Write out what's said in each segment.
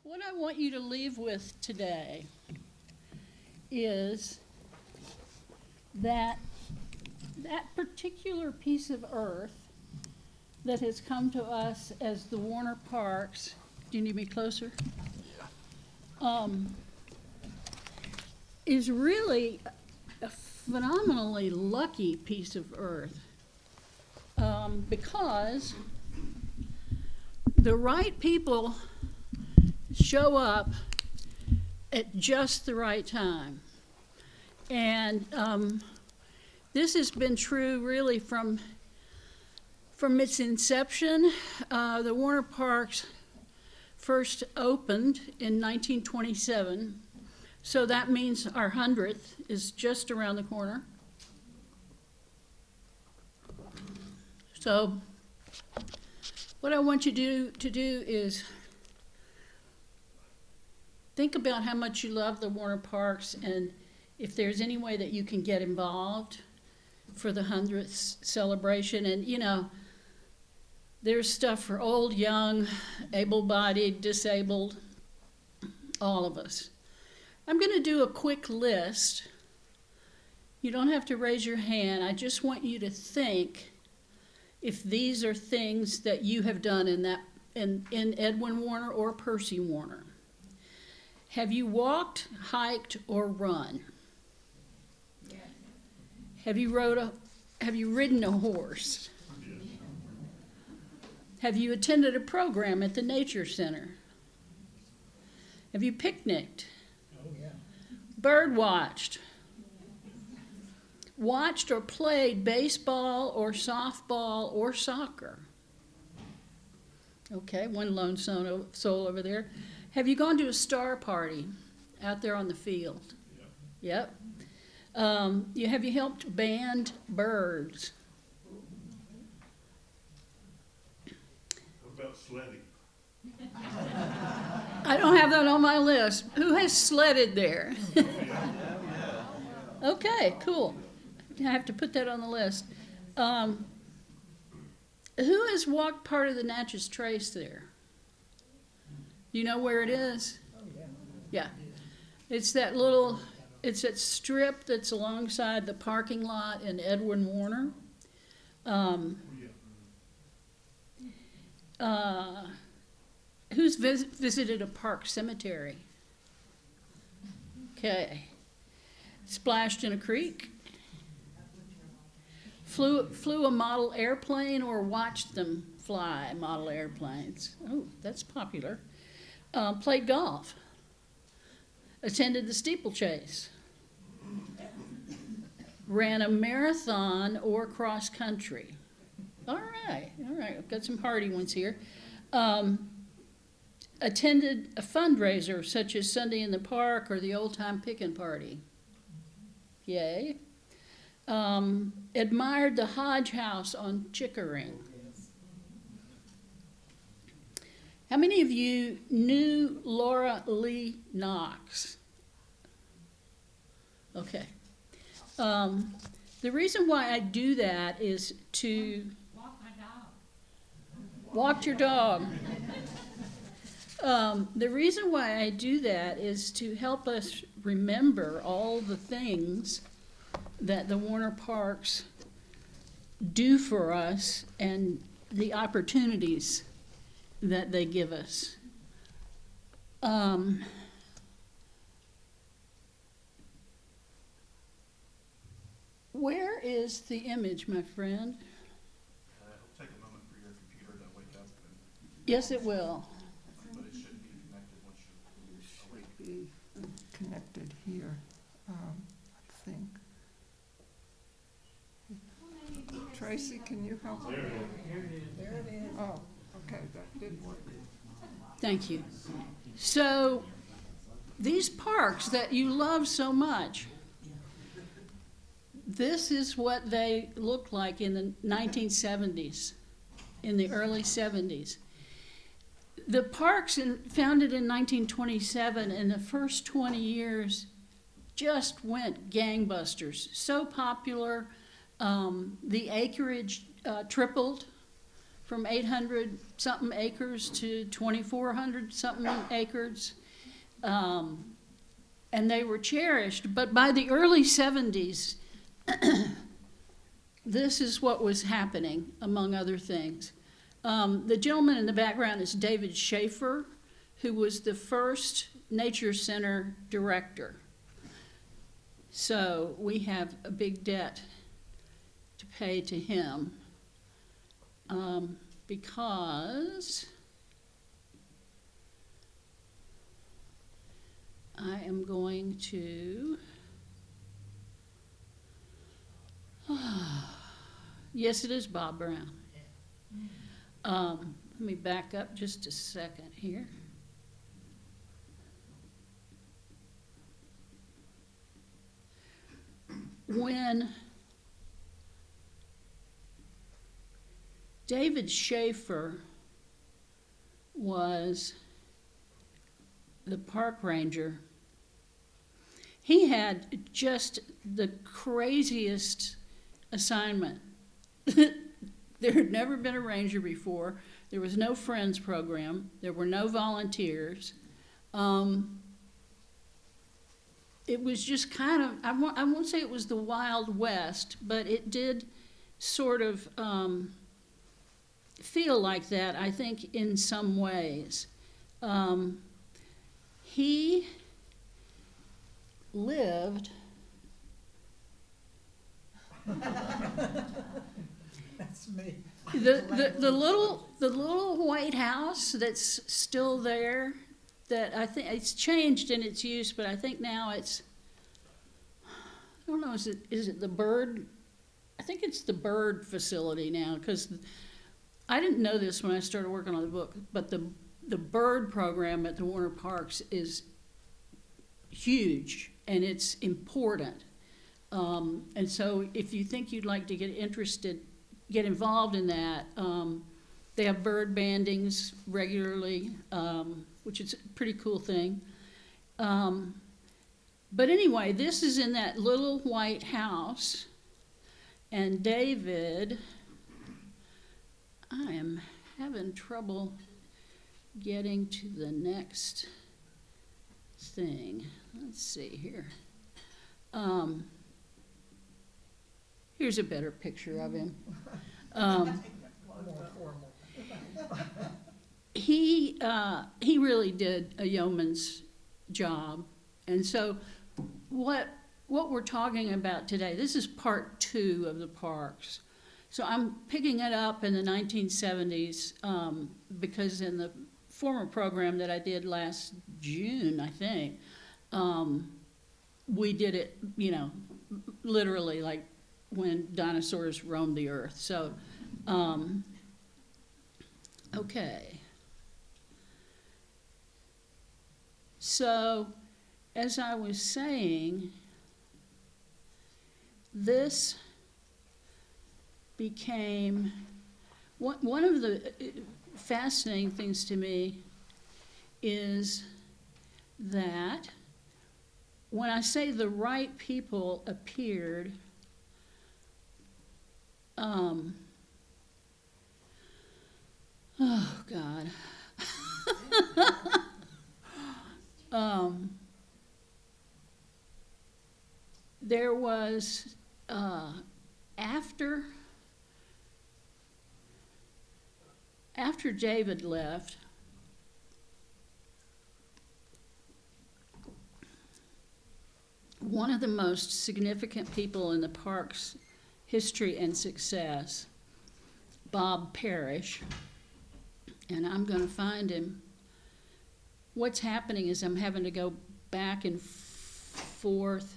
What I want you to leave with today is that particular piece of earth that has come to us as the Warner Parks, do you need me closer? Is really a phenomenally lucky piece of earth because the right people show up at just the right time. And this has been true really from its inception. The Warner Parks first opened in 1927, so that means our 100th is just around the corner. So what I want you to do is think about how much you love the Warner Parks, and if there's any way that you can get involved for the 100th celebration. And you know, there's stuff for old, young, able-bodied, disabled, all of us. I'm going to do a quick list. You don't have to raise your hand. I just want you to think if these are things that you have done in Edwin Warner or Percy Warner. Have you walked, hiked, or run? Yes. Have you ridden a horse? Yes. Have you attended a program at the Nature Center? Have you picnicked? Oh, yeah. Bird watched? Watched or played baseball or softball or soccer? Okay, one lone soul over there. Have you gone to a star party out there on the field? Yep. Have you helped band birds? What about sledding? I don't have that on my list. Who has sledded there? Okay, cool. I have to put that on the list. Who has walked part of the Natchez Trace there? Do you know where it is? Oh, yeah. Yeah. It's that strip that's alongside the parking lot in Edwin Warner. Who's visited a park cemetery? Okay. Splashed in a creek? Flew a model airplane or watched them fly model airplanes? Oh, that's popular. Played golf, attended the steeplechase, ran a marathon or cross country. All right, I've got some hardy ones here. Attended a fundraiser such as Sunday in the Park or the Old Time Pickin' Party. Yay. Admired the Hodge House on Chickering. How many of you knew Laura Lee Knox? Okay. The reason why I do that is to walk your dog. The reason why I do that is to help us remember all the things that the Warner Parks do for us and the opportunities that they give us. Where is the image, my friend? It'll take a moment for your computer to wake up. Yes, it will. But it should be connected once you're awake. Be connected here, I think. Tracy, can you help? There it is. Oh, okay, that did work. Thank you. So, these parks that you love so much, this is what they looked like in the 1970s, in the early 70s. The parks founded in 1927, in the first 20 years, just went gangbusters. So popular, the acreage tripled from 800 something acres to 2,400 something acres. And they were cherished, but by the early 70s, this is what was happening, among other things. The gentleman in the background is David Schaefer, who was the first Nature Center director. So we have a big debt to pay to him because I am going to, yes, it is Bob Brown. Let me back up just a second here. When David Schaefer was the park ranger, he had just the craziest assignment. There had never been a ranger before. There was no Friends program. There were no volunteers. It was just kind of, I won't say it was the Wild West, but it did sort of feel like that, I think, in some ways. He lived That's me. the little White House that's still there, that I think it's changed in its use, but I think now it's, I don't know, is it the bird? I think it's the bird facility now, because I didn't know this when I started working on the book, but the bird program at the Warner Parks is huge and it's important. And so if you think you'd like to get involved in that, they have bird bandings regularly, which is a pretty cool thing. But anyway, this is in that little white house, and David, I am having trouble getting to the next thing. Let's see here. Here's a better picture of him. He really did a yeoman's job. And so what we're talking about today, this is part 2 of the parks. So I'm picking it up in the 1970s because in the former program that I did last June, I think, we did it, literally like when dinosaurs roamed the earth. So, okay. So, as I was saying, this became one of the fascinating things to me is that when I say the right people appeared, oh God. There was, after David left, one of the most significant people in the park's history and success, Bob Parrish, and I'm going to find him. What's happening is I'm having to go back and forth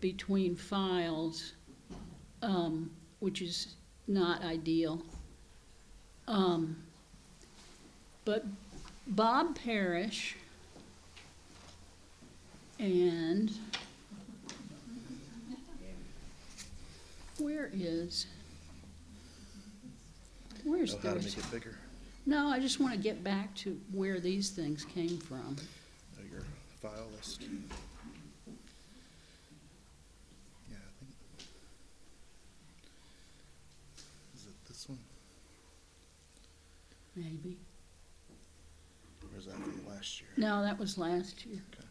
between files, which is not ideal. But Bob Parrish and where's Know how to this? make it bigger. No, I just want to get back to where these things came from. Your file list. Yeah, I think. Is it No, that was last year. Okay.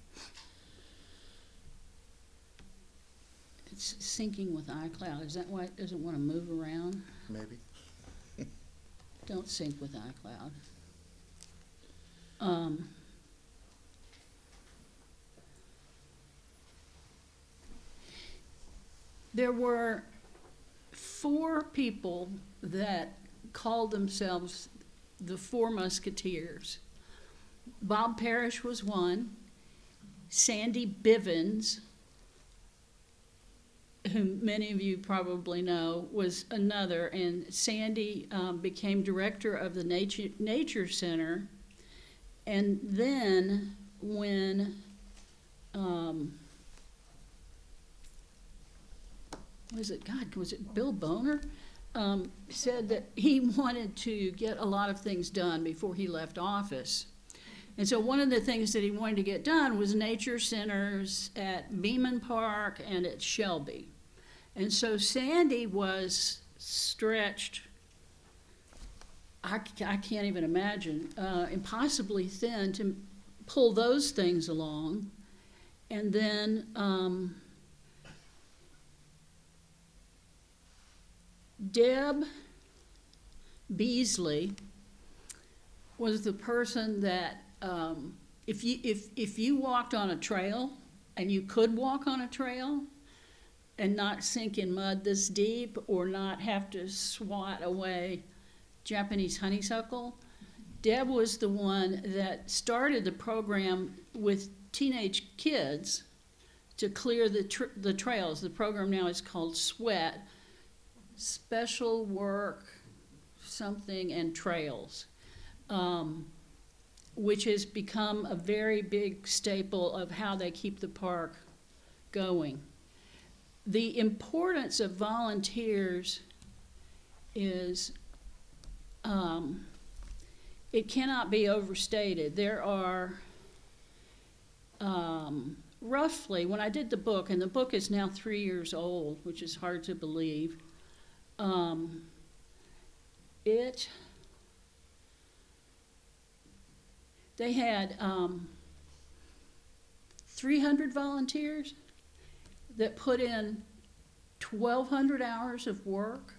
It's syncing with iCloud. Is that why it doesn't want to move around? Maybe. Don't sync with iCloud. There were 4 people that called themselves the Four Musketeers. Bob Parrish was one. Sandy Bivens, whom many of you probably know, was another. And Sandy became director of the Nature Center. And then when was it Bill Boner? Said that he wanted to get a lot of things done before he left office. And so one of the things that he wanted to get done was nature centers at Beaman Park and at Shelby. And so Sandy was stretched, I can't even imagine, impossibly thin to pull those things along. And then Deb Beasley was the person that if you walked on a trail, and you could walk on a trail and not sink in mud this deep or not have to swat away Japanese honeysuckle, Deb was the one that started the program with teenage kids to clear the trails. The program now is called SWEAT, Special Work Something and Trails, which has become a very big staple of how they keep the park going. The importance of volunteers is, it cannot be overstated. There are roughly, when I did the book, and the book is now 3 years old, which is hard to believe, they had 300 volunteers that put in 1,200 hours of work.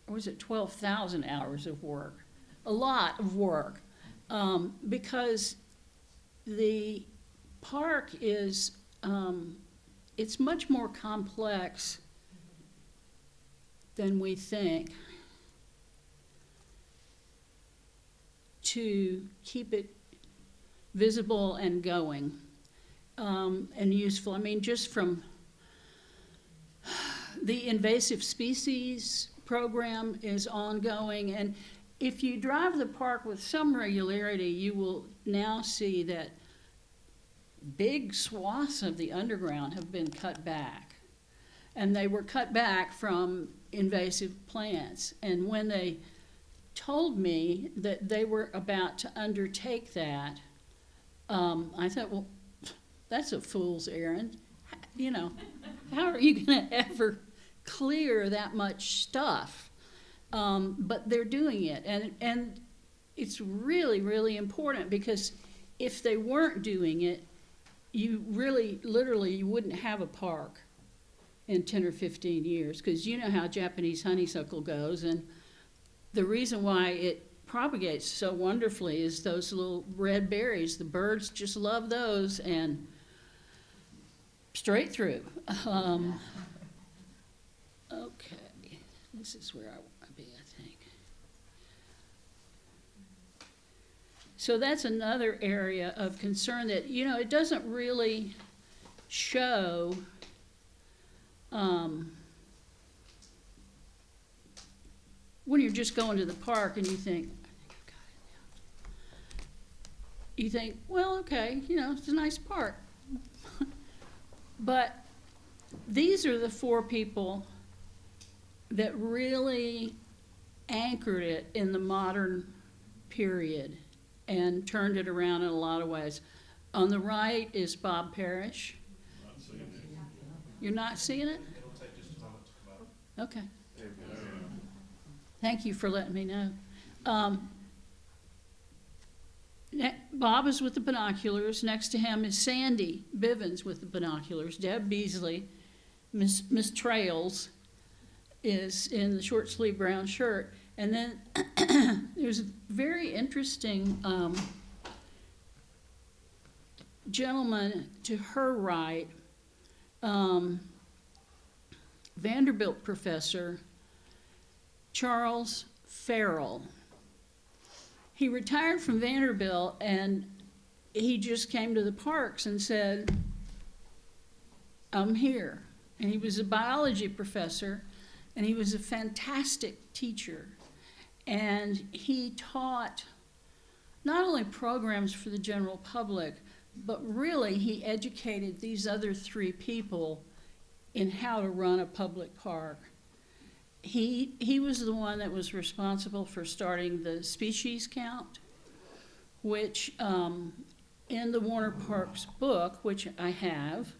Or was it 12,000 hours of work? A lot of work. Because the park is, it's much more complex than we think to keep it visible and going and useful. I mean, just from the invasive species program is ongoing, and if you drive the park with some regularity, you will now see that big swaths of the underground have been cut back. And they were cut back from invasive plants. And when they told me that they were about to undertake that, I thought, well, that's a fool's errand. You know, how are you going to ever clear that much stuff? But they're doing it. And it's really, really important, because if they weren't doing it, you really, literally, you wouldn't have a park in 10 or 15 years, because you know how Japanese honeysuckle goes, and the reason why it propagates so wonderfully is those little red berries. The birds just love those, and straight through. Okay, this is where I want to be, I think. So that's another area of concern that, you know, it doesn't really show when you're just going to the park and you think, I think I've got it now. You think, well, okay, you know, it's a nice park. But these are the 4 people that really anchored it in the modern period and turned it around in a lot of ways. On the right is Bob Parrish. You're not seeing it? It'll take just a moment to come up. Okay. Thank you for letting me know. Bob is with the binoculars. Next to him is Sandy Bivens with the binoculars. Deb Beasley, Miss Trails, is in the short sleeve brown shirt. And then there's a very interesting gentleman to her right, Vanderbilt professor Charles Farrell. He retired from Vanderbilt and he just came to the parks and said, I'm here. And he was a biology professor and he was a fantastic teacher. And he taught not only programs for the general public, but really he educated these other three people in how to run a public park. He was the one that was responsible for starting the species count, which in the Warner Parks book, which I have,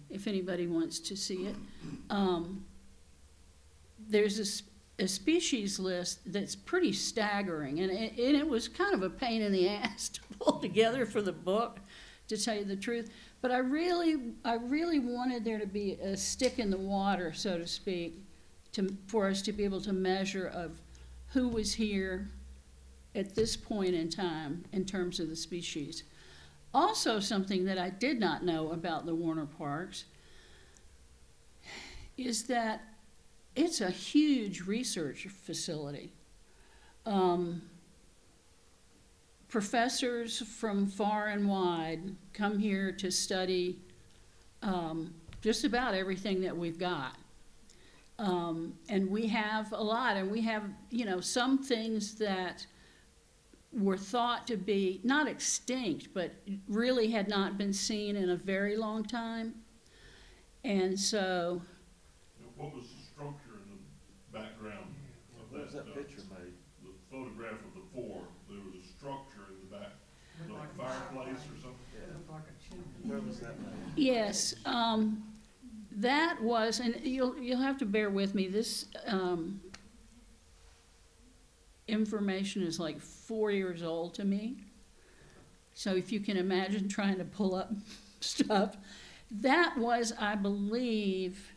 if anybody wants to see it, there's a species list that's pretty staggering, and it was kind of a pain in the ass to pull together for the book, to tell you the truth. But I really wanted there to be a stick in the water, so to speak, for us to be able to measure of who was here at this point in time in terms of the species. Also, something that I did not know about the Warner Parks is that it's a huge research facility. Professors from far and wide come here to study just about everything that we've got. And we have a lot, and we have, some things that were thought to be not extinct, but really had not been seen in a very long time. And so, what was the structure in the background of that? What was that picture made? The photograph of the four, there was a structure in the back, like a fireplace or something? Where was that made? yes, that was, and you'll have to bear with me, this information is like 4 years old to me. So if you can imagine trying to pull up stuff. That was, I believe,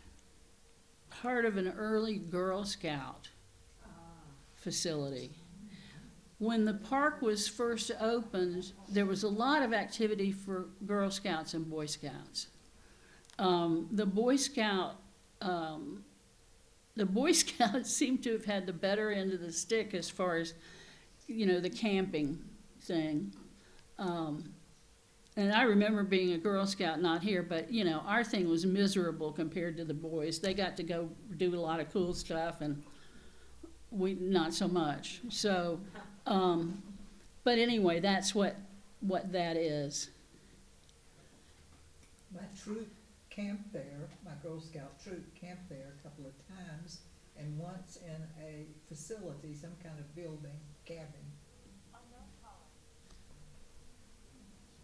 part of an early Girl Scout facility. When the park was first opened, there was a lot of activity for Girl Scouts and Boy Scouts. The Boy Scouts seem to have had the better end of the stick as far as, the camping thing. And I remember being a Girl Scout, not here, but, our thing was miserable compared to the boys. They got to go do a lot of cool stuff, and we not so much. So, but anyway, that's what that is. My troop camped there, my Girl Scout troop camped there a couple of times, and once in a facility, some kind of building, cabin.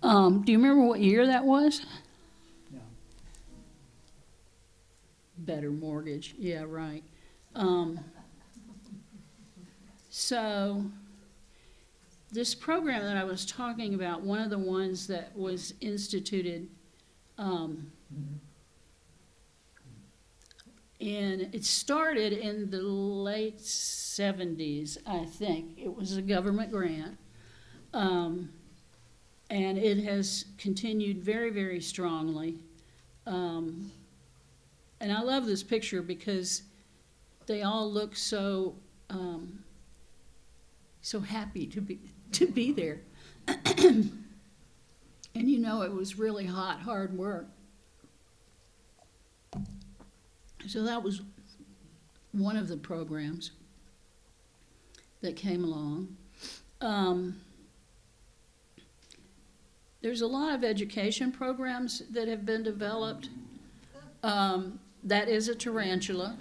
Do you remember what year that was? No. Better Mortgage, yeah, right. So this program that I was talking about, one of the ones that was instituted, and it started in the late 70s, I think. It was a government grant. And it has continued very, very strongly. And I love this picture because they all look so happy to be there. And it was really hard work. So that was one of the programs that came along. There's a lot of education programs that have been developed. That is a tarantula.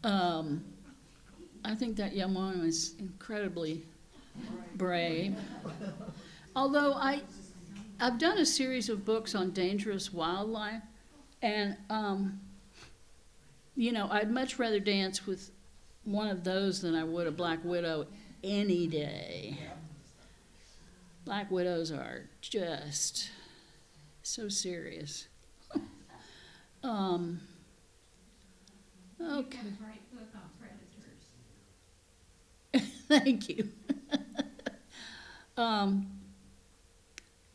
I think that young woman is incredibly brave. Although I've done a series of books on dangerous wildlife, and I'd much rather dance with one of those than I would a black widow any day. Black widows are just so serious. Okay. You've got a great book on predators. Thank you.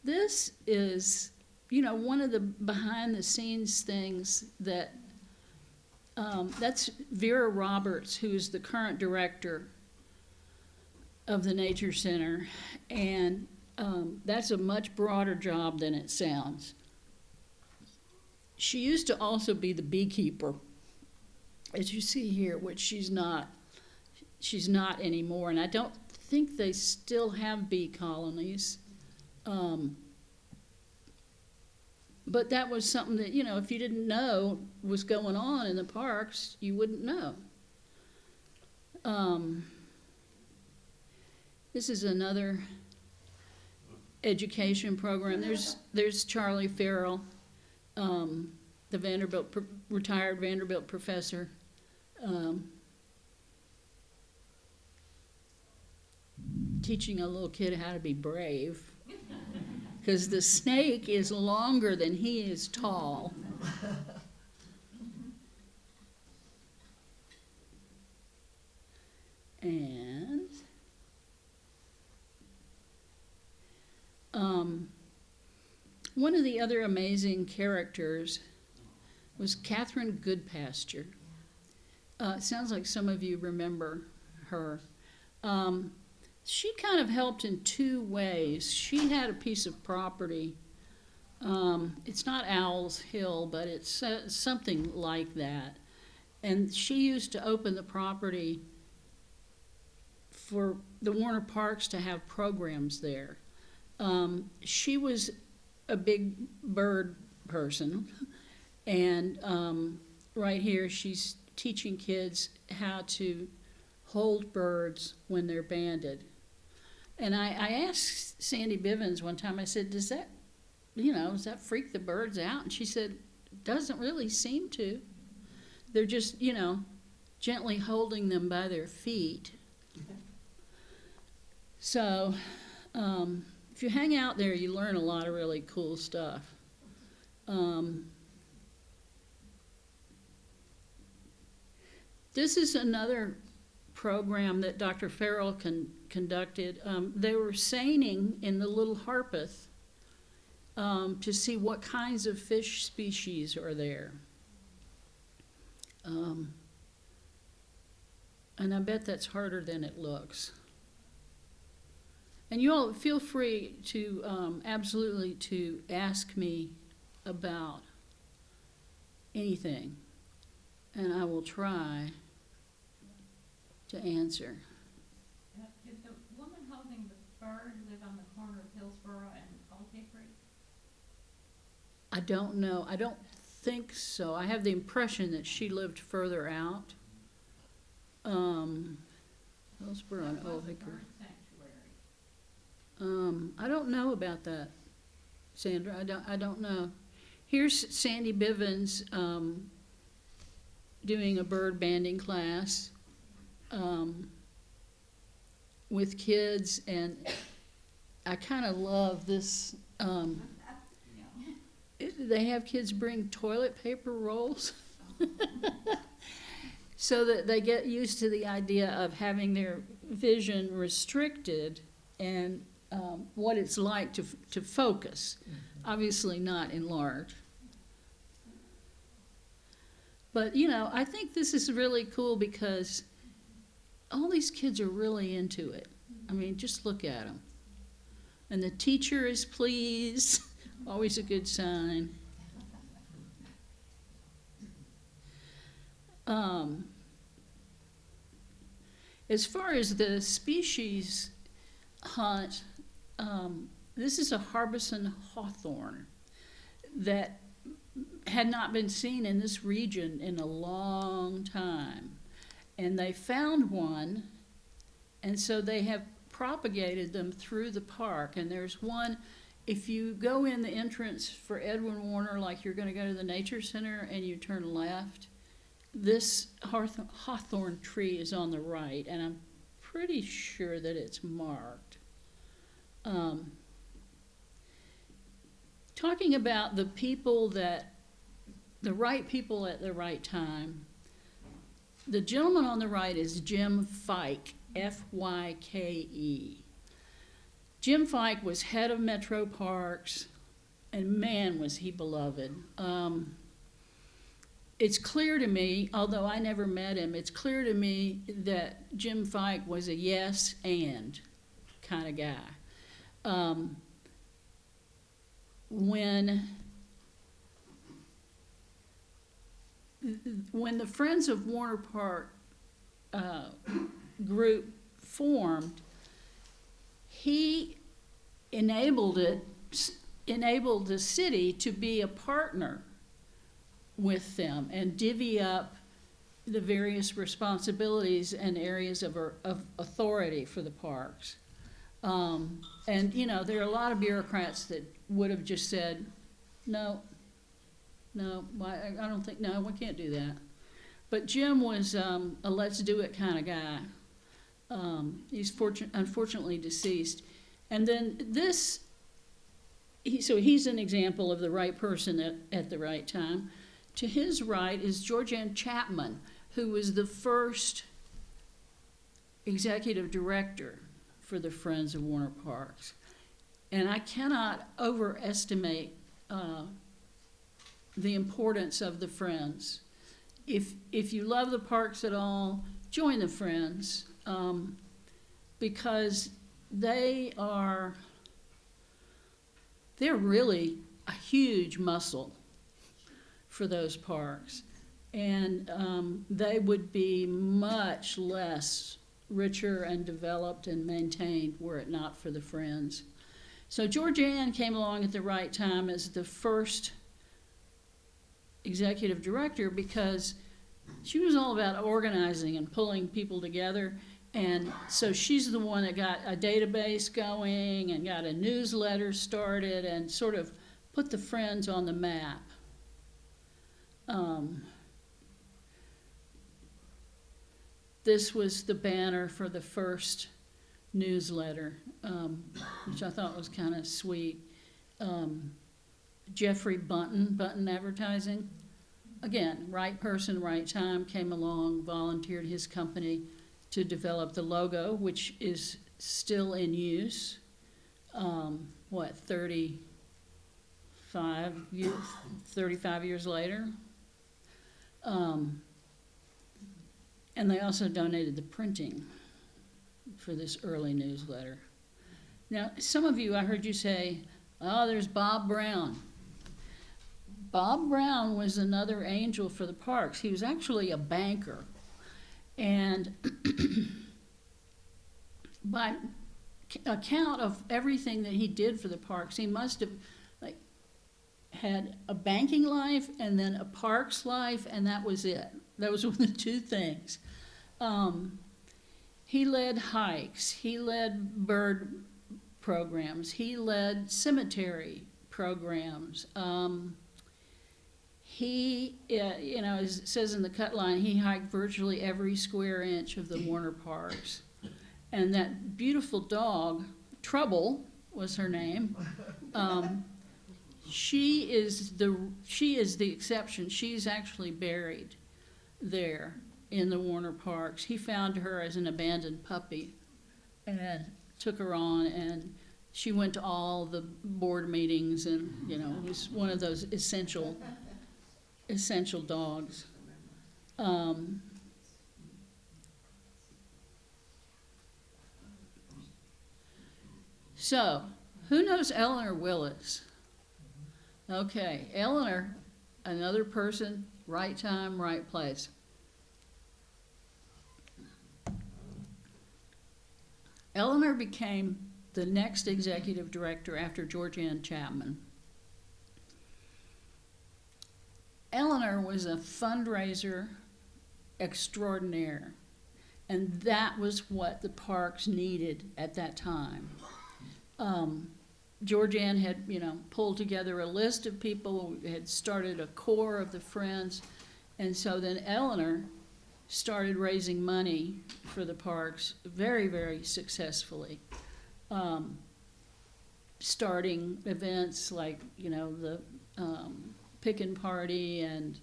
This is, one of the behind the scenes things that, that's Vera Roberts, who's the current director of the Nature Center, and that's a much broader job than it sounds. She used to also be the beekeeper, as you see here, which she's not anymore, and I don't think they still have bee colonies. But that was something that, if you didn't know was going on in the parks, you wouldn't know. This is another education program. There's Charlie Farrell, the retired Vanderbilt professor. Teaching a little kid how to be brave, because the snake is longer than he is tall. And one of the other amazing characters was Catherine Goodpasture. It sounds like some of you remember her. She kind of helped in two ways. She had a piece of property. It's not Owl's Hill, but it's something like that. And she used to open the property for the Warner Parks to have programs there. She was a big bird person, and right here she's teaching kids how to hold birds when they're banded. And I asked Sandy Bivens one time, I said, does that freak the birds out? And she said, it doesn't really seem to. They're just, gently holding them by their feet. So, if you hang out there, you learn a lot of really cool stuff. This is another program that Dr. Farrell conducted. They were seining in the Little Harpeth to see what kinds of fish species are there. And I bet that's harder than it looks. And you all feel free to absolutely to ask me about anything, and I will try to answer. Did the woman holding the bird live on the corner of Hillsborough and Old Hickory? I don't know. I don't think so. I have the impression that she lived further out. Hillsborough and Old Hickory. Bird sanctuary. I don't know about that, Sandra. I don't know. Here's Sandy Bivens doing a bird banding class with kids, and I kind of love this. They have kids bring toilet paper rolls so that they get used to the idea of having their vision restricted and what it's like to focus, obviously not enlarge. But, I think this is really cool because all these kids are really into it. I mean, just look at them. And the teacher is pleased, always a good sign. As far as the species hunt, this is a Harbison hawthorn that had not been seen in this region in a long time. And they found one, and so they have propagated them through the park. And there's one, if you go in the entrance for Edwin Warner, like you're going to go to the Nature Center and you turn left, this hawthorn tree is on the right, and I'm pretty sure that it's marked. talking about the people the right people at the right time. The gentleman on the right is Jim Fike, F-Y-K-E. Jim Fike was head of Metro Parks, and man, was he beloved. It's clear to me, although I never met him, it's clear to me that Jim Fike was a yes and kind of guy. When the Friends of Warner Park group formed, he enabled the city to be a partner with them and divvy up the various responsibilities and areas of authority for the parks. And, you know, there are a lot of bureaucrats that would have just said, no, I don't think, no, we can't do that. But Jim was a let's do it kind of guy. He's unfortunately deceased. And then so he's an example of the right person at the right time. To his right is Georgianne Chapman, who was the first executive director for the Friends of Warner Parks. And I cannot overestimate the importance of the Friends. If you love the parks at all, join the Friends, because they're really a huge muscle for those parks. And they would be much less richer and developed and maintained were it not for the Friends. So Georgianne came along at the right time as the first executive director because she was all about organizing and pulling people together. And so she's the one that got a database going and got a newsletter started and sort of put the Friends on the map. This was the banner for the first newsletter, which I thought was kind of sweet. Jeffrey Bunton Advertising. Again, right person, right time, came along, volunteered his company to develop the logo, which is still in use. 35 years later. And they also donated the printing for this early newsletter. Now, some of you, I heard you say, oh, there's Bob Brown. Bob Brown was another angel for the parks. He was actually a banker. And by account of everything that he did for the parks, he must have had a banking life and then a parks life, and that was it. Those were the two things. He led hikes. He led bird programs. He led cemetery programs. He, as it says in the cut line, he hiked virtually every square inch of the Warner Parks. And that beautiful dog, Trouble was her name. She is the exception. She's actually buried there in the Warner Parks. He found her as an abandoned puppy and took her on, and she went to all the board meetings, and was one of those essential dogs. So, who knows Eleanor Willis? Okay, Eleanor, another person, right time, right place. Eleanor became the next executive director after Georgianne Chapman. Eleanor was a fundraiser extraordinaire, and that was what the parks needed at that time. Georgianne had, pulled together a list of people, had started a core of the Friends, and so then Eleanor started raising money for the parks very, very successfully. starting events like, you know, the pick-and party and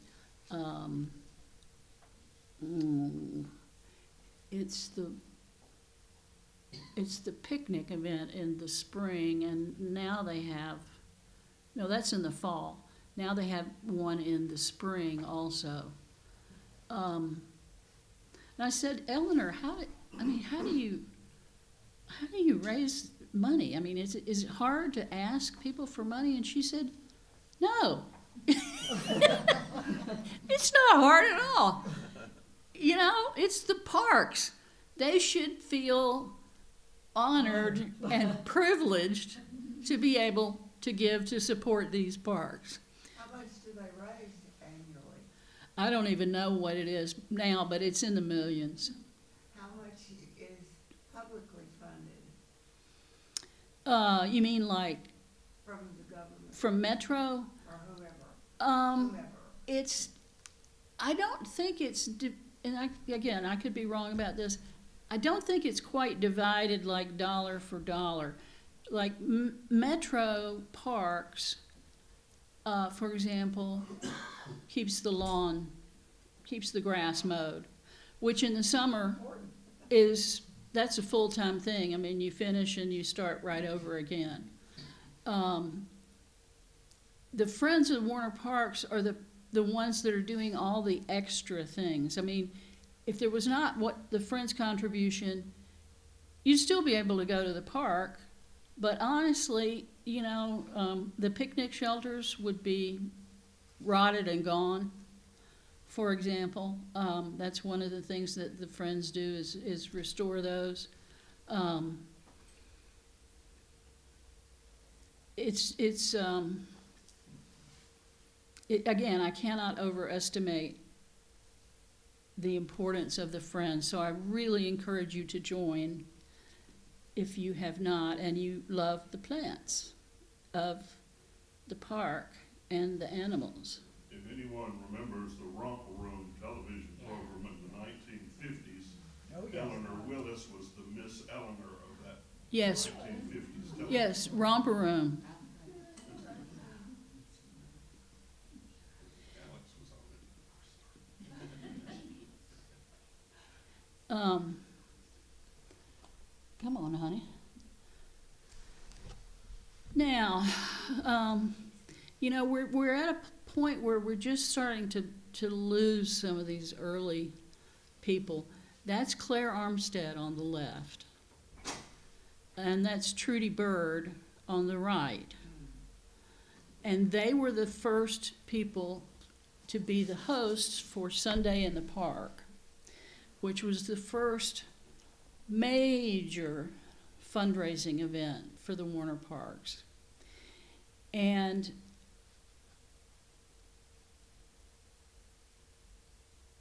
it's the picnic event in the spring, and now they have, no, that's in the fall. Now they have one in the spring also. And I said, Eleanor, how do you raise money? I mean, is it hard to ask people for money? And she said, no. It's not hard at all. You know, it's the parks. They should feel honored and privileged to be able to give to support these parks. How much do they raise annually? I don't even know what it is now, but it's in the millions. How much is publicly funded You mean like from the government from Metro? or whoever? Whoever. I don't think it's, and I could be wrong about this. I don't think it's quite divided like dollar for dollar. Like Metro Parks, for example, keeps the grass mowed, which in the summer that's a full-time thing. I mean, you finish and you start right over again. The Friends of Warner Parks are the ones that are doing all the extra things. I mean, if there was not what the Friends contribution, you'd still be able to go to the park, but honestly, you know, the picnic shelters would be rotted and gone, for example. That's one of the things that the Friends do is restore those. Again, I cannot overestimate the importance of the Friends, so I really encourage you to join if you have not and you love the plants of the park and the animals. If anyone remembers the Romper Room television program in the 1950s, Oh, yes. Eleanor Willis was the Miss Eleanor of that Yes, 1950s television. yes, Romper Room. Alex was on it. Come on, honey. Now, you know, we're at a point where we're just starting to lose some of these early people. That's Claire Armstead on the left, and that's Trudy Bird on the right. And they were the first people to be the hosts for Sunday in the Park, which was the first major fundraising event for the Warner Parks. And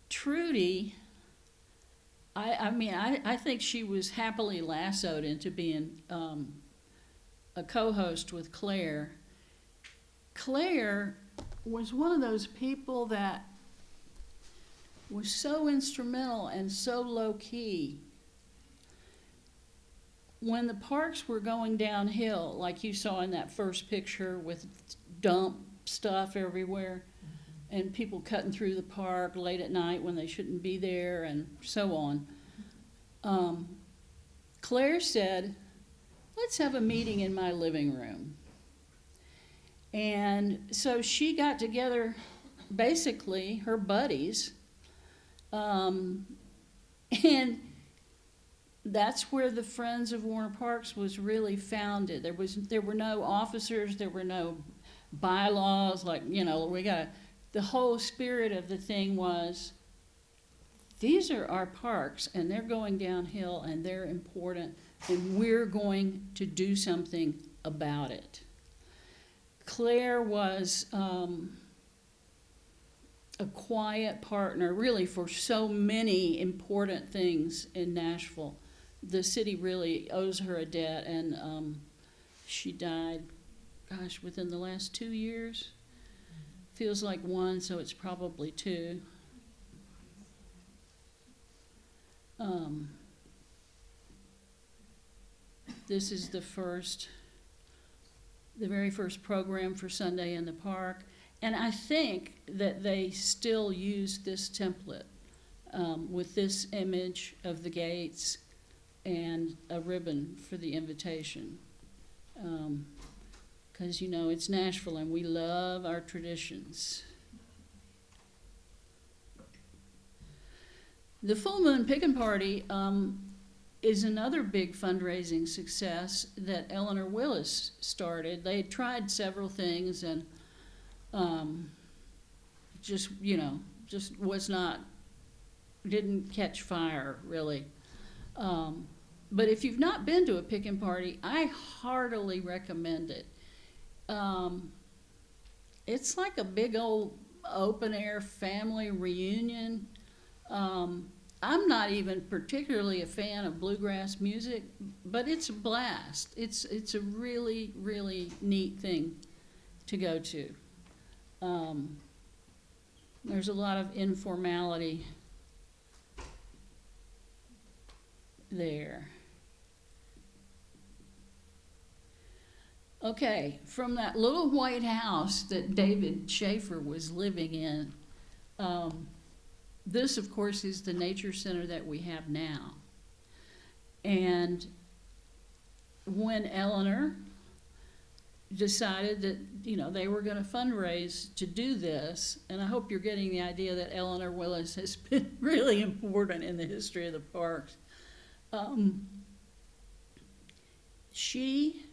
Trudy, I think she was happily lassoed into being a co-host with Claire. Claire was one of those people that was so instrumental and so low-key. When the parks were going downhill, like you saw in that first picture with dump stuff everywhere, and people cutting through the park late at night when they shouldn't be there, and so on, Claire said, let's have a meeting in my living room. And so she got together, basically, her buddies, and that's where the Friends of Warner Parks was really founded. There were no officers, there were no bylaws, like, you know, the whole spirit of the thing was, these are our parks, and they're going downhill, and they're important, and we're going to do something about it. Claire was a quiet partner, really, for so many important things in Nashville. The city really owes her a debt, and she died, gosh, within the last 2 years. Feels like one, so it's probably 2. This is the first the very first program for Sunday in the Park. And I think that they still use this template with this image of the gates and a ribbon for the invitation. Because, you know, it's Nashville and we love our traditions. The Full Moon Pickin' Party is another big fundraising success that Eleanor Willis started. They had tried several things and just was not, didn't catch fire really. But if you've not been to a pickin' party, I heartily recommend it. It's like a big old open air family reunion. I'm not even particularly a fan of bluegrass music, but it's a blast. It's a really, really neat thing to go to. There's a lot of informality there. Okay, from that little white house that David Schaefer was living in, this, of course, is the nature center that we have now. And when Eleanor decided that, you know, they were going to fundraise to do this, and I hope you're getting the idea that Eleanor Willis has been really important in the history of the parks. She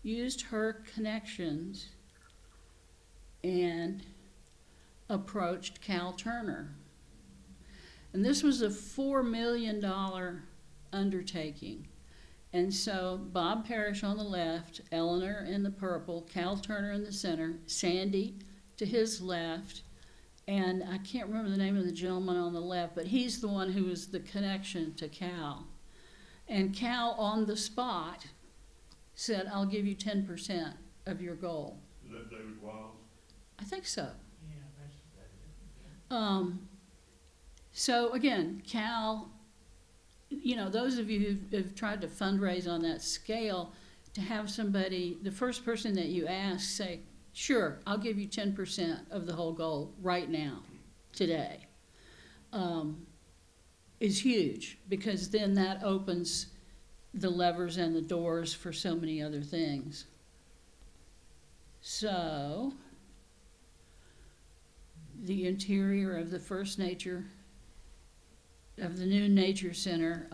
used her connections and approached Cal Turner. And this was a $4 million undertaking. And so Bob Parrish on the left, Eleanor in the purple, Cal Turner in the center, Sandy to his left, and I can't remember the name of the gentleman on the left, but he's the one who was the connection to Cal. And Cal on the spot said, I'll give you 10% of your goal. Is that David Wiles? I think so. So again, Cal, you know, those of you who've tried to fundraise on that scale, to have somebody, the first person that you ask, say, sure, I'll give you 10% of the whole goal right now, today, is huge, because then that opens the levers and the doors for so many other things. So, the interior of the first nature, of the new nature center,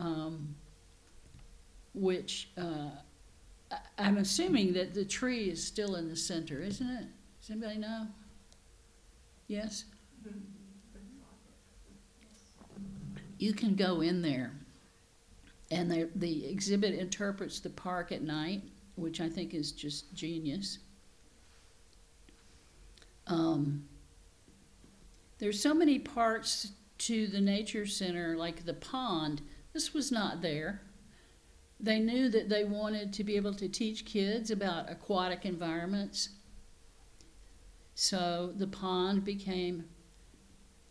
which I'm assuming that the tree is still in the center, isn't it? Does anybody know? Yes? You can go in there, and the exhibit interprets the park at night, which I think is just genius. There's so many parts to the nature center, like the pond. This was not there. They knew that they wanted to be able to teach kids about aquatic environments. So the pond became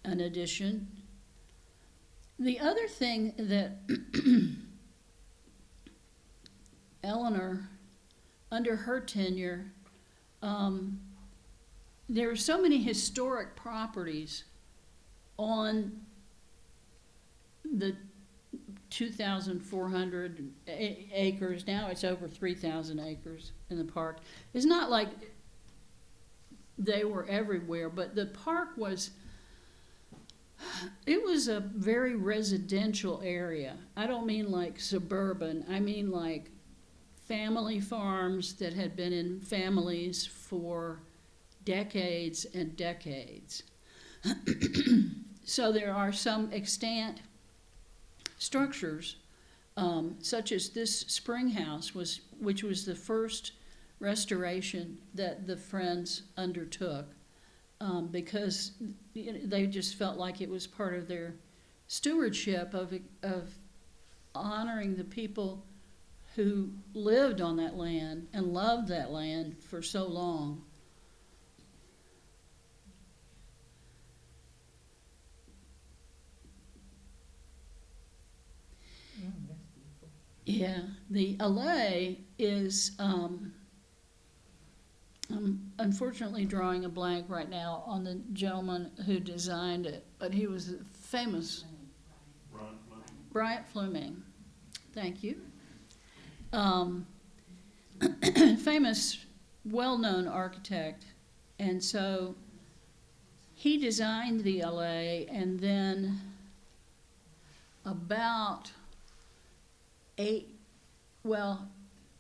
an addition. The other thing that Eleanor, under her tenure, there are so many historic properties on the 2,400 acres. Now it's over 3,000 acres in the park. It's not like they were everywhere, but the park was, it was a very residential area. I don't mean like suburban. I mean like family farms that had been in families for decades and decades. So there are some extant structures, such as this spring house, which was the first restoration that the Friends undertook, because they just felt like it was part of their stewardship of honoring the people who lived on that land and loved that land for so long. That's beautiful. Yeah, the alley is I'm unfortunately drawing a blank right now on the gentleman who designed it, but he was famous. Brian Fleming. Bryant Fleming, thank you. Famous, well-known architect, and so he designed the LA, and then about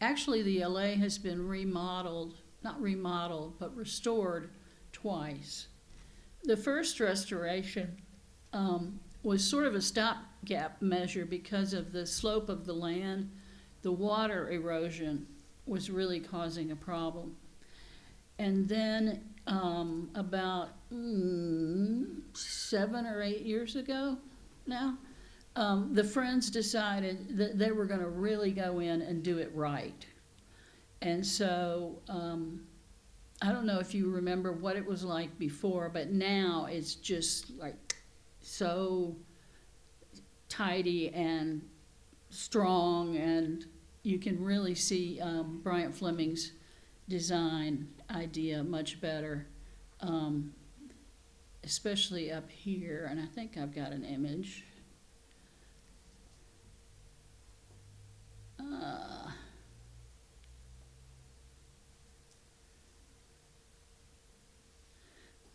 actually the LA has been remodeled, not remodeled, but restored twice. The first restoration was sort of a stopgap measure because of the slope of the land. The water erosion was really causing a problem. And then about 7 or 8 years ago now, the Friends decided that they were going to really go in and do it right. And so I don't know if you remember what it was like before, but now it's just like so tidy and strong, and you can really see Bryant Fleming's design idea much better, especially up here. And I think I've got an image.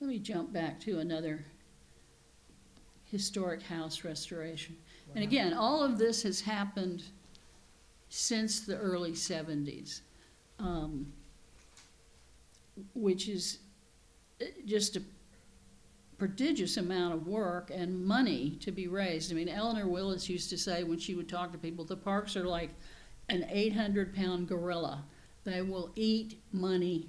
Let me jump back to another historic house restoration. And again, all of this has happened since the early 70s, which is just a prodigious amount of work and money to be raised. I mean, Eleanor Willis used to say when she would talk to people, the parks are like an 800-pound gorilla. They will eat money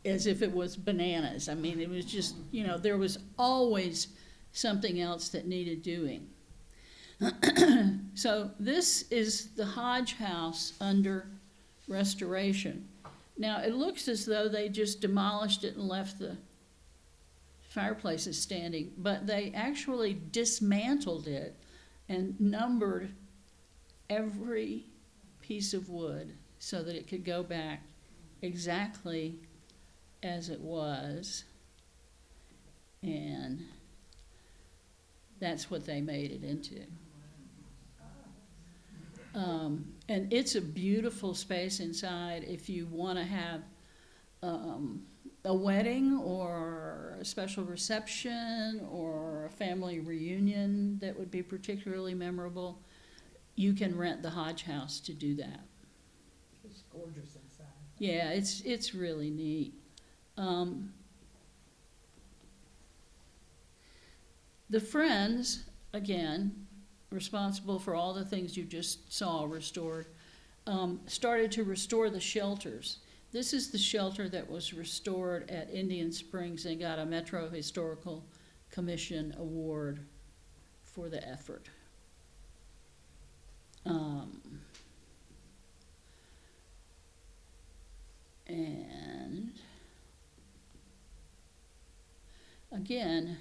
as if it was bananas. I mean, it was just, there was always something else that needed doing. So this is the Hodge House under restoration. Now, it looks as though they just demolished it and left the fireplaces standing, but they actually dismantled it and numbered every piece of wood so that it could go back exactly as it was, and that's what they made it into. And it's a beautiful space inside if you want to have a wedding or a special reception or a family reunion that would be particularly memorable. You can rent the Hodge House to do that. It's gorgeous inside. Yeah, it's really neat. The Friends, again, responsible for all the things you just saw restored, started to restore the shelters. This is the shelter that was restored at Indian Springs. They got a Metro Historical Commission award for the effort. And again,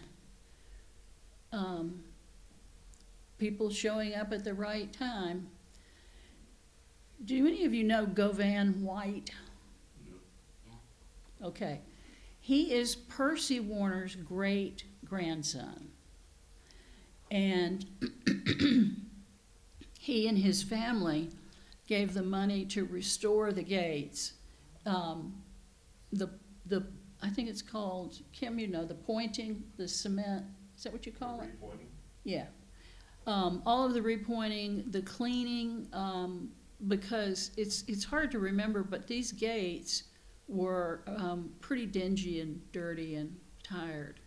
people showing up at the right time. Do any of you know Govan White? Okay. He is Percy Warner's great-grandson. And he and his family gave the money to restore the gates. I think it's called, Kim, the pointing, the cement, is that what you call it? Repointing. Yeah. All of the repointing, the cleaning, because it's hard to remember, but these gates were pretty dingy and dirty and tired.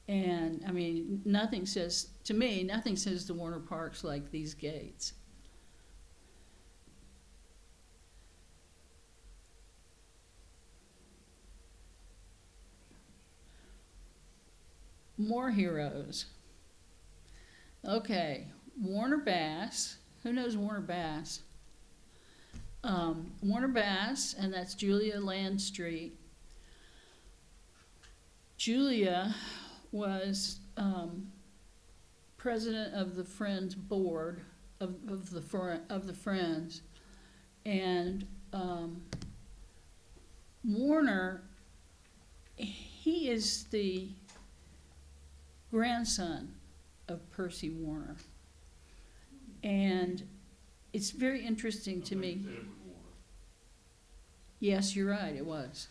And I mean, nothing says the Warner Parks like these gates. More heroes. Okay, Warner Bass. Who knows Warner Bass? Warner Bass, and that's Julia Land Street. Julia was president of the Friends board of the Friends, and Warner, he is the grandson of Percy Warner. And it's very interesting to me. Edward Warner. Yes, you're right, it was.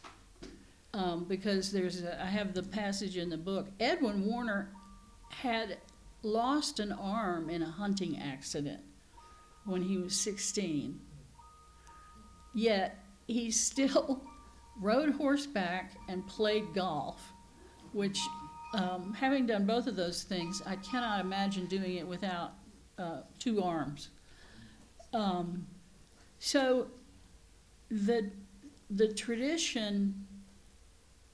Because I have the passage in the book. Edwin Warner had lost an arm in a hunting accident when he was 16. Yet he still rode horseback and played golf, which, having done both of those things, I cannot imagine doing it without two arms. So the tradition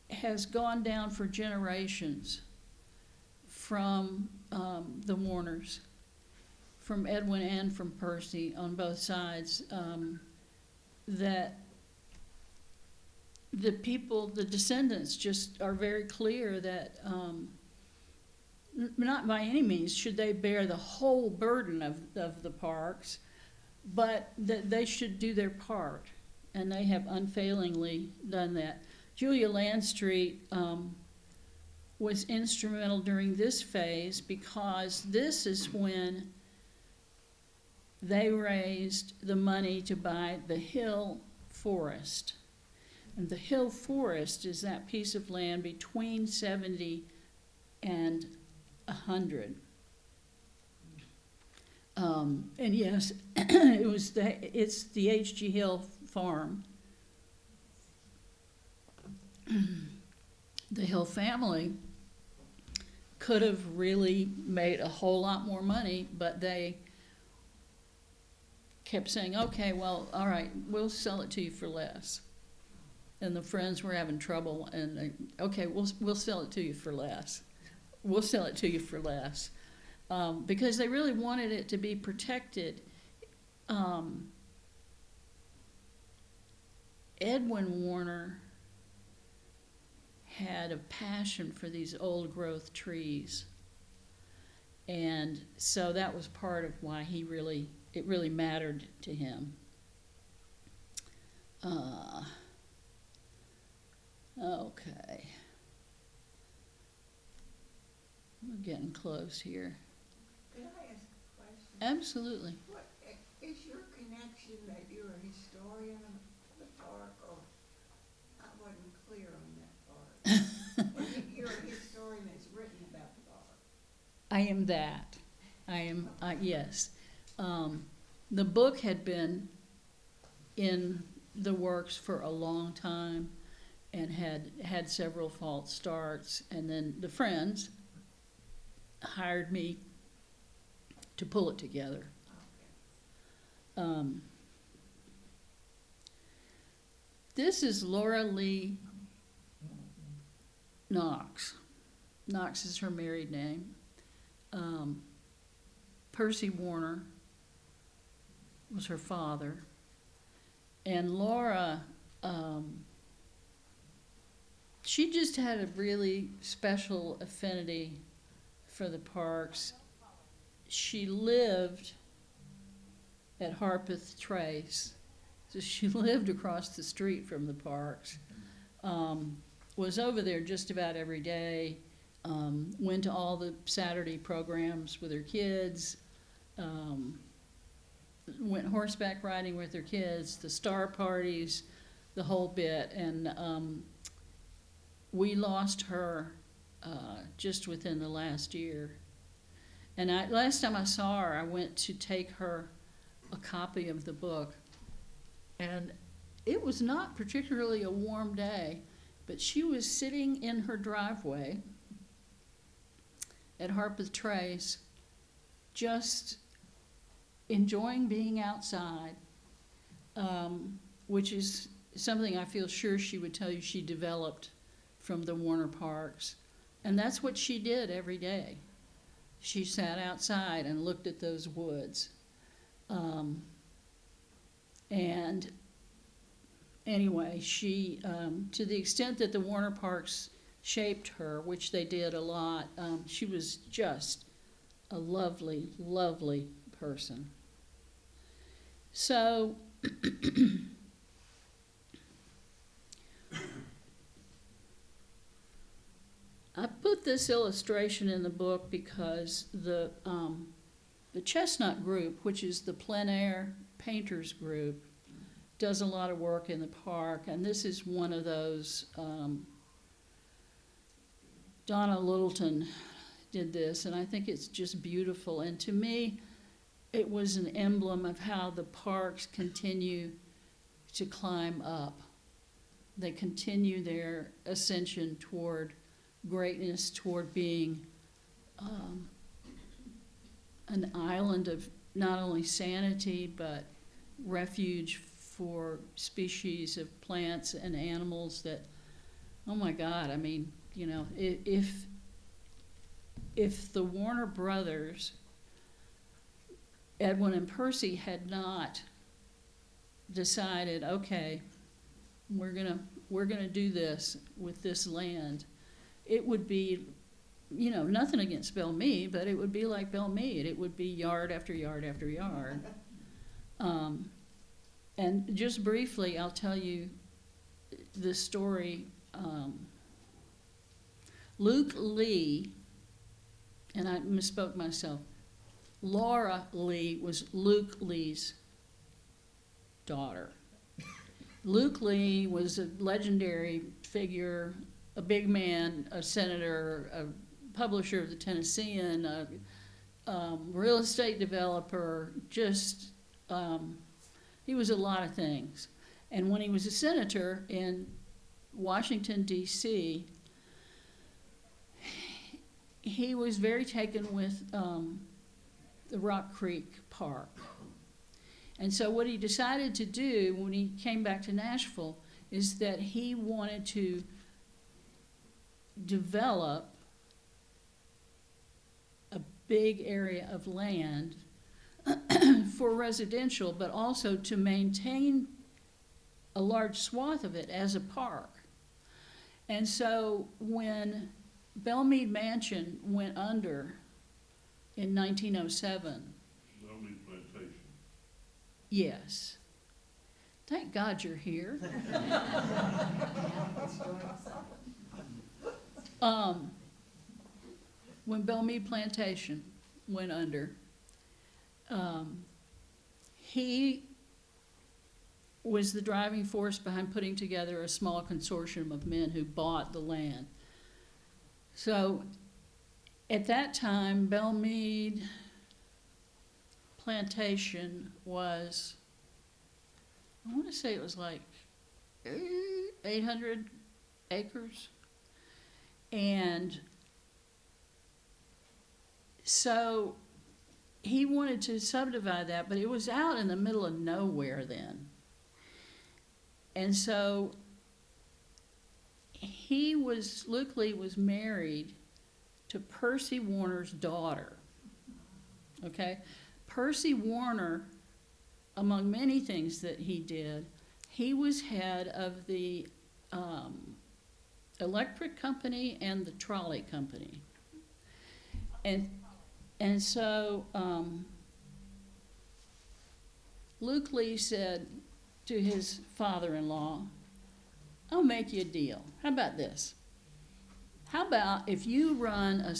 has gone down for generations from the Warners, from Edwin and from Percy on both sides, that the people, the descendants, just are very clear that not by any means should they bear the whole burden of the parks, but that they should do their part, and they have unfailingly done that. Julia Landstreet was instrumental during this phase because this is when they raised the money to buy the Hill Forest. And the Hill Forest is that piece of land between 70 and 100. And yes, it's the H.G. Hill farm. The Hill family could have really made a whole lot more money, but they kept saying, okay, well, all right, we'll sell it to you for less. And the friends were having trouble, and they, okay, we'll sell it to you for less. We'll sell it to you for less. Because they really wanted it to be protected. Edwin Warner had a passion for these old growth trees. And so that was part of why it really mattered to him. Okay. We're getting close here. Could I ask a question? Absolutely. What is your connection that you're a historian of the park, or I wasn't clear on that part? You're a historian that's written about the park. I am that. I am, yes. The book had been in the works for a long time and had several false starts, and then the friends hired me to pull it together. This is Laura Lee Knox. Knox is her married name. Percy Warner was her father. And Laura, she just had a really special affinity for the parks. She lived at Harpeth Trace, so she lived across the street from the parks. Was over there just about every day. Went to all the Saturday programs with her kids. Went horseback riding with her kids, the star parties, the whole bit. And we lost her just within the last year. And last time I saw her, I went to take her a copy of the book. And it was not particularly a warm day, but she was sitting in her driveway at Harpeth Trace, just enjoying being outside, which is something I feel sure she would tell you she developed from the Warner Parks. And that's what she did every day. She sat outside and looked at those woods. And anyway, she, to the extent that the Warner Parks shaped her, which they did a lot, she was just a lovely, lovely person. So this illustration in the book because the Chestnut Group, which is the plein air painters group, does a lot of work in the park, and this is one of those. Donna Littleton did this, and I think it's just beautiful. And to me, it was an emblem of how the parks continue to climb up. They continue their ascension toward greatness, toward being an island of not only sanity, but refuge for species of plants and animals that, oh my God, I mean, you know, if the Warner Brothers, Edwin and Percy, had not decided, okay, we're gonna do this with this land, it would be, you know, nothing against Belle Meade, but it would be like Belle Meade. It would be yard after yard after yard. And just briefly, I'll tell you the story. Luke Lee, and I misspoke myself, Laura Lee was Luke Lee's daughter. Luke Lee was a legendary figure, a big man, a senator, a publisher of the Tennessean, a real estate developer, just, he was a lot of things. And when he was a senator in Washington, D.C., he was very taken with the Rock Creek Park. And so what he decided to do when he came back to Nashville is that he wanted to develop a big area of land for residential, but also to maintain a large swath of it as a park. And so when Belle Meade Mansion went under in 1907, Lonely Plantation. yes. Thank God you're here. When Belle Meade Plantation went under, he was the driving force behind putting together a small consortium of men who bought the land. So at that time, Belle Meade Plantation was, I want to say it was like 800 acres. And so he wanted to subdivide that, but it was out in the middle of nowhere then. And so Luke Lee was married to Percy Warner's daughter. Okay? Percy Warner, among many things that he did, he was head of the electric company and the trolley company. And so Luke Lee said to his father-in-law, I'll make you a deal. How about this? How about if you run a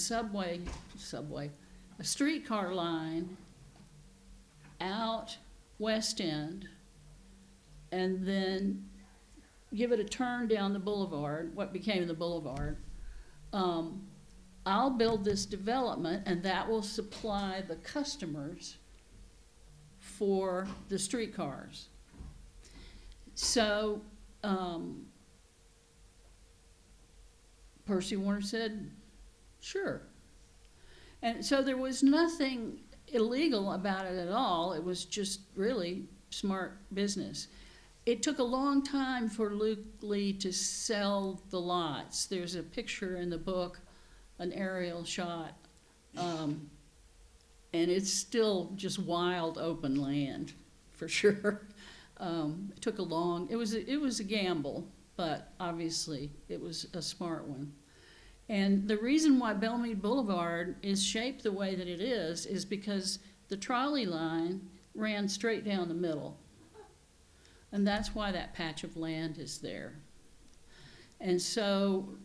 streetcar line out West End and then give it a turn down the boulevard, what became the boulevard. I'll build this development and that will supply the customers for the streetcars. So Percy Warner said, sure. And so there was nothing illegal about it at all. It was just really smart business. It took a long time for Luke Lee to sell the lots. There's a picture in the book, an aerial shot, and it's still just wild open land, for sure. It took it was a gamble, but obviously it was a smart one. And the reason why Belle Meade Boulevard is shaped the way that it is because the trolley line ran straight down the middle. And that's why that patch of land is there. And so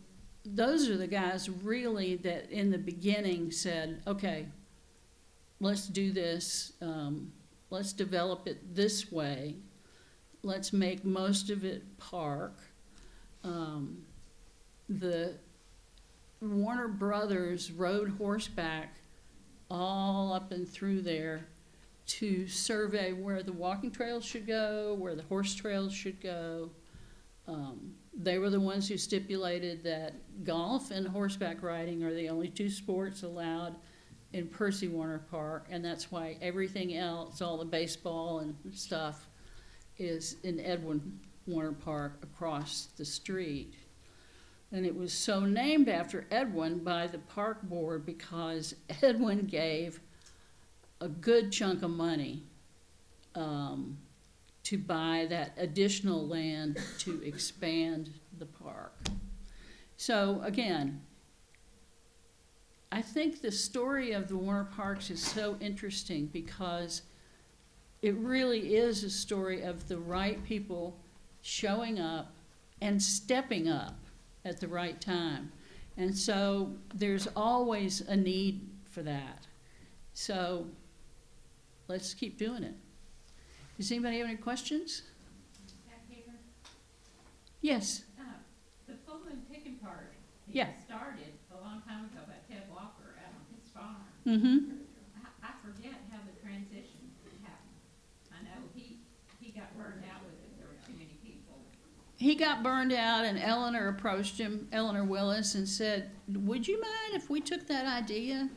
those are the guys really that in the beginning said, okay, let's do this, let's develop it this way, let's make most of it park. The Warner Brothers rode horseback all up and through there to survey where the walking trails should go, where the horse trails should go. They were the ones who stipulated that golf and horseback riding are the only two sports allowed in Percy Warner Park, and that's why everything else, all the baseball and stuff, is in Edwin Warner Park across the street. And it was so named after Edwin by the park board because Edwin gave a good chunk of money to buy that additional land to expand the park. So again, I think the story of the Warner Parks is so interesting because it really is a story of the right people showing up and stepping up at the right time. And so there's always a need for that. So let's keep doing it. Does anybody have any questions? Back here, Yes. the full moon picking part, it Yeah. started a long time ago by Ted Walker out on his farm. Mm-hmm. I forget how the transition happened. I know he got burned out with it, there were too many people. He got burned out and Eleanor approached him, Eleanor Willis, and said, would you mind if we took that idea?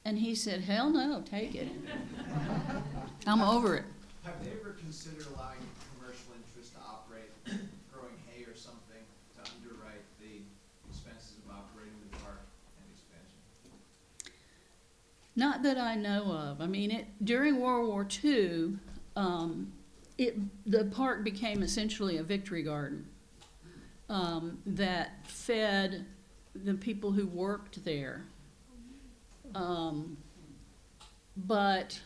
And he said, hell no, take it. I'm over it. Have they ever considered allowing commercial interests to operate, growing hay or something, to underwrite the expenses of operating the park and expansion? Not that I know of. I mean, during World War II, the park became essentially a victory garden that fed the people who worked there. But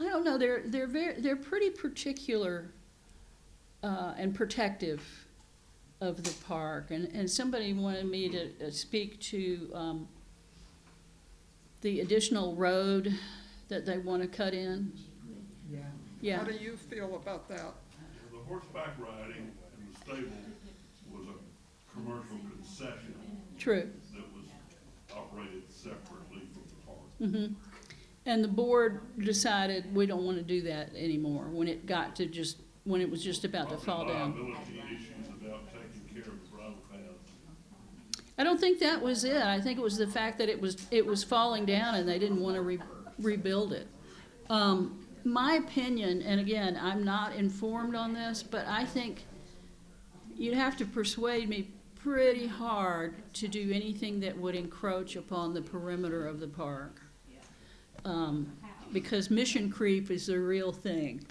I don't know. They're pretty particular and protective of the park. And somebody wanted me to speak to the additional road that they want to cut in. Yeah. Yeah. How do you feel about that? The horseback riding in the stable was a commercial concession True. that was operated separately from the park. Mm-hmm. And the board decided we don't want to do that anymore when it was just about to fall down. Liability issues about taking care of the bridle paths. I don't think that was it. I think it was the fact that it was falling down and they didn't want to rebuild it. My opinion, and again, I'm not informed on this, but I think you'd have to persuade me pretty hard to do anything that would encroach upon the perimeter of the park. Because mission creep is a real thing.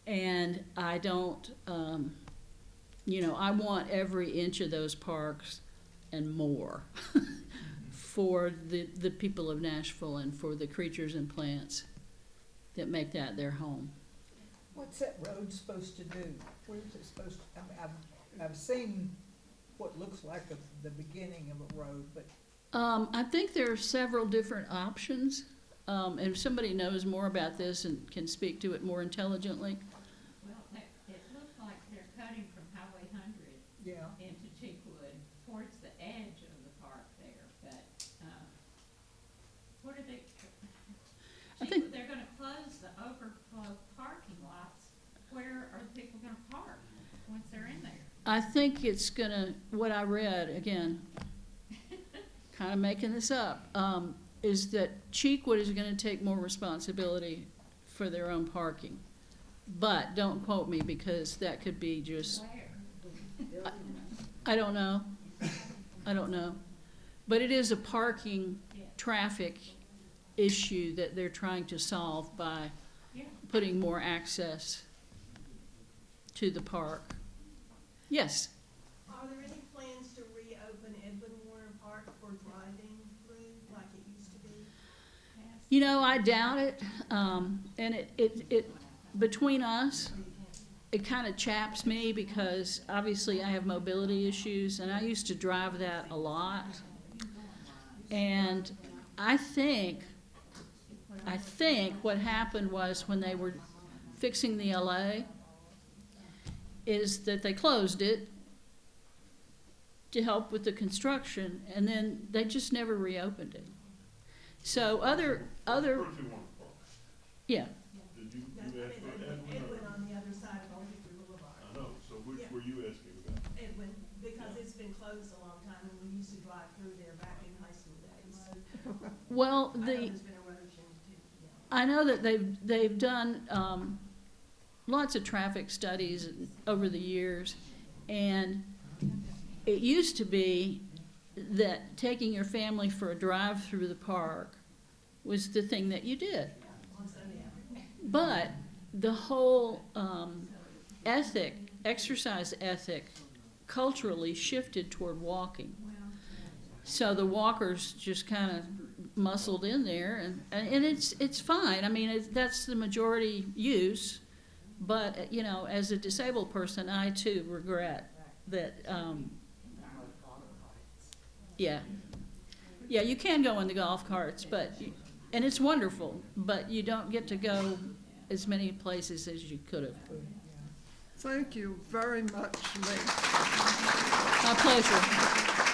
And I don't, I want every inch of those parks and more for the people of Nashville and for the creatures and plants that make that their home. What's that road supposed to do? Where is it supposed to, I mean, I've seen what looks like the beginning of a road, but I think there are several different options. And if somebody knows more about this and can speak to it more intelligently. Well, it looks like they're cutting from Highway 100 yeah. into Cheekwood towards the edge of the park there, but, what are they? I think- They're gonna close the overflow parking lots. Where are the people gonna park once they're in there? I think it's gonna, what I read, again, kind of making this up, is that Cheekwood is gonna take more responsibility for their own parking. But don't quote me because that could be just, Where? I don't know. I don't know. But it is a parking traffic issue that they're trying to solve by Yeah. putting more access to the park. Yes? Are there any plans to reopen Edwin Warner Park for driving through like it used to be? You know, I doubt it. And it between us, it kind of chaps me because obviously I have mobility issues and I used to drive that a lot. And I think what happened was when they were fixing the LA is that they closed it to help with the construction, and then they just never reopened it. So other, Pretty Warner Park. yeah, Did you That's ask for Edwin? Edwin on the other side of Old Hickory Boulevard. I know, so which Yeah. were you asking about? Edwin, because it's been closed a long time and we used to drive through there back in high school days. well, I know the, there's been erosion too, yeah. I know that they've done lots of traffic studies over the years, and it used to be that taking your family for a drive through the park was the thing that you did. On Sunday. But the whole exercise ethic, culturally shifted toward walking. So the walkers just kind of muscled in there, and it's fine. I mean, that's the majority use. But you know, as a disabled person, I too regret that. Yeah, you can go in the golf carts, and it's wonderful. But you don't get to go as many places as you could have. Thank you very much, Lynne. My pleasure.